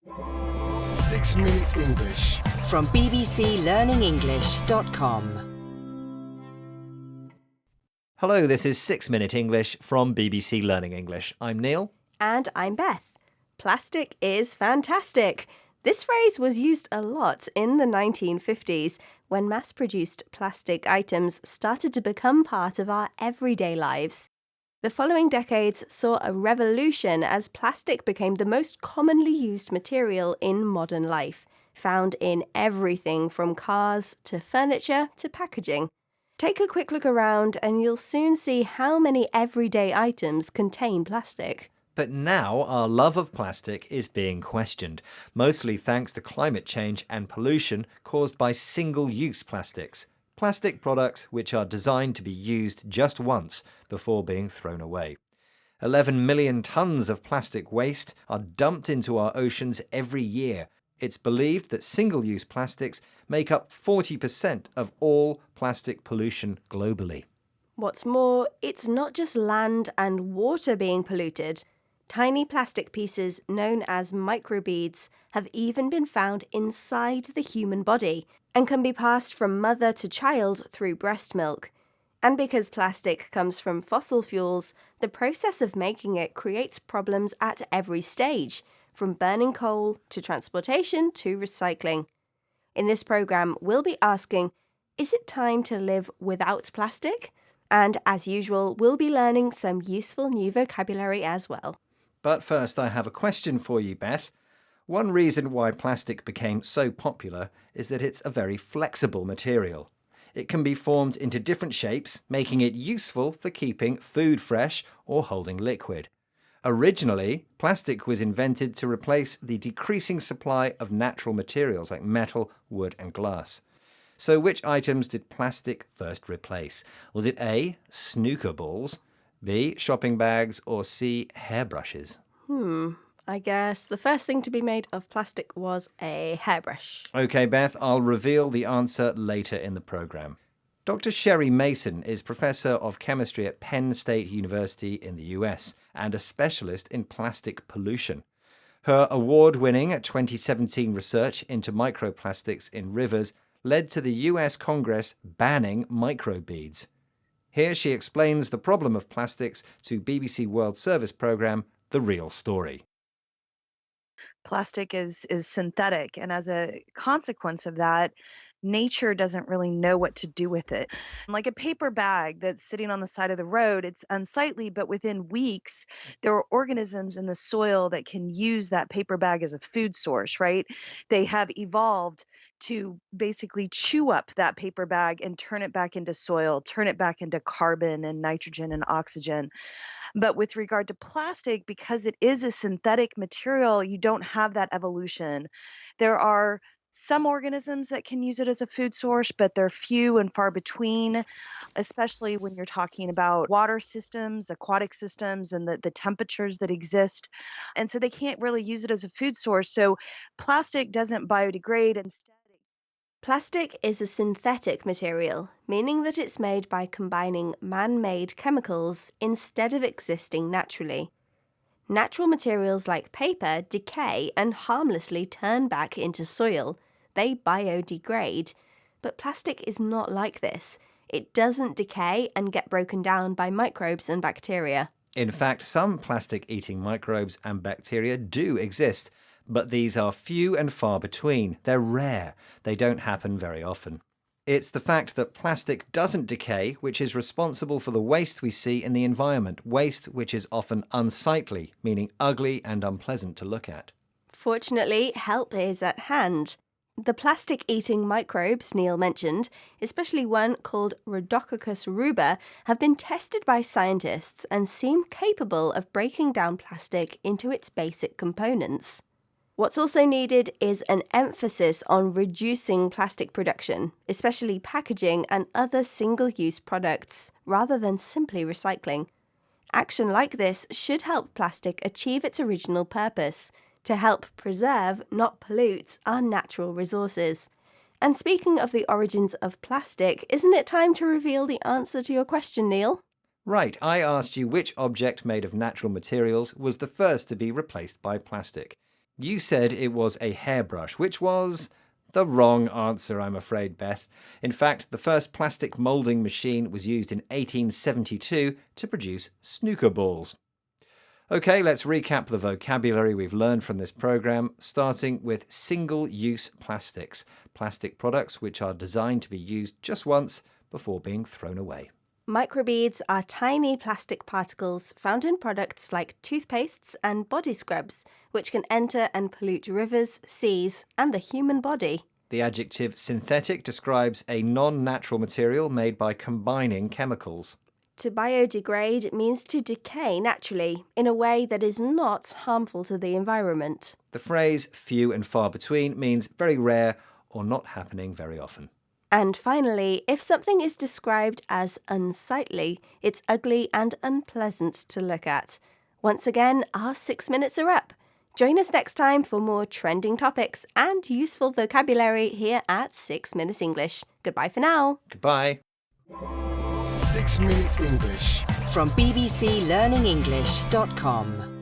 6 Minute English. From bbclearningenglish.com. Hello, this is 6 Minute English from BBC Learning English. I'm Neil. And I'm Beth. Plastic is fantastic. This phrase was used a lot in the 1950s when mass-produced plastic items started to become part of our everyday lives. The following decades saw a revolution as plastic became the most commonly used material in modern life, found in everything from cars to furniture to packaging. Take a quick look around and you'll soon see how many everyday items contain plastic. But now our love of plastic is being questioned, mostly thanks to climate change and pollution caused by single-use plastics. Plastic products which are designed to be used just once before being thrown away. 11 million tons of plastic waste are dumped into our oceans every year. It's believed that single-use plastics make up 40% of all plastic pollution globally. What's more, it's not just land and water being polluted. Tiny plastic pieces known as microbeads have even been found inside the human body and can be passed from mother to child through breast milk. And because plastic comes from fossil fuels, the process of making it creates problems at every stage, from burning coal to transportation to recycling. In this programme, we'll be asking, is it time to live without plastic? And as usual, we'll be learning some useful new vocabulary as well. But first, I have a question for you, Beth. One reason why plastic became so popular is that it's a very flexible material. It can be formed into different shapes, making it useful for keeping food fresh or holding liquid. Originally, plastic was invented to replace the decreasing supply of natural materials like metal, wood and glass. So which items did plastic first replace? Was it A, snooker balls, B, shopping bags, or C, hairbrushes? I guess the first thing to be made of plastic was a hairbrush. OK, Beth, I'll reveal the answer later in the programme. Dr. Sherry Mason is Professor of Chemistry at Penn State University in the US and a specialist in plastic pollution. Her award-winning 2017 research into microplastics in rivers led to the US Congress banning microbeads. Here she explains the problem of plastics to BBC World Service programme The Real Story. Plastic is synthetic, and as a consequence of that, nature doesn't really know what to do with it. Like a paper bag that's sitting on the side of the road, it's unsightly, but within weeks, there are organisms in the soil that can use that paper bag as a food source, right? They have evolved to basically chew up that paper bag and turn it back into soil, turn it back into carbon and nitrogen and oxygen. But with regard to plastic, because it is a synthetic material, you don't have that evolution. There are some organisms that can use it as a food source, but they're few and far between, especially when you're talking about water systems, aquatic systems, and the temperatures that exist. And so they can't really use it as a food source. So plastic doesn't biodegrade. Instead, Plastic is a synthetic material, meaning that it's made by combining man-made chemicals instead of existing naturally. Natural materials like paper decay and harmlessly turn back into soil. They biodegrade. But plastic is not like this. It doesn't decay and get broken down by microbes and bacteria. In fact, some plastic-eating microbes and bacteria do exist, but these are few and far between. They're rare. They don't happen very often. It's the fact that plastic doesn't decay which is responsible for the waste we see in the environment, waste which is often unsightly, meaning ugly and unpleasant to look at. Fortunately, help is at hand. The plastic-eating microbes Neil mentioned, especially one called Rhodococcus ruber, have been tested by scientists and seem capable of breaking down plastic into its basic components. What's also needed is an emphasis on reducing plastic production, especially packaging and other single-use products, rather than simply recycling. Action like this should help plastic achieve its original purpose, to help preserve, not pollute, our natural resources. And speaking of the origins of plastic, isn't it time to reveal the answer to your question, Neil? Right, I asked you which object made of natural materials was the first to be replaced by plastic. You said it was a hairbrush, which was the wrong answer, I'm afraid, Beth. In fact, the first plastic moulding machine was used in 1872 to produce snooker balls. Okay, let's recap the vocabulary we've learned from this program, starting with single-use plastics, plastic products which are designed to be used just once before being thrown away. Microbeads are tiny plastic particles found in products like toothpastes and body scrubs, which can enter and pollute rivers, seas, and the human body. The adjective synthetic describes a non-natural material made by combining chemicals. To biodegrade means to decay naturally in a way that is not harmful to the environment. The phrase few and far between means very rare or not happening very often. And finally, if something is described as unsightly, it's ugly and unpleasant to look at. Once again, our 6 minutes are up. Join us next time for more trending topics and useful vocabulary here at 6 Minutes English. Goodbye for now. Goodbye. 6 Minute English. From bbclearningenglish.com.